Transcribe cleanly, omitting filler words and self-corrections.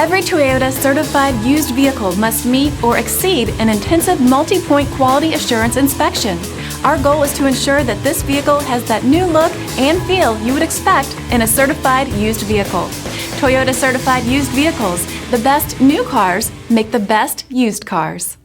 Every Toyota certified used vehicle must meet or exceed an intensive multi-point quality assurance inspection. Our goal is to ensure that this vehicle has that new look and feel you would expect in a certified used vehicle. Toyota certified used vehicles, the best new cars make the best used cars.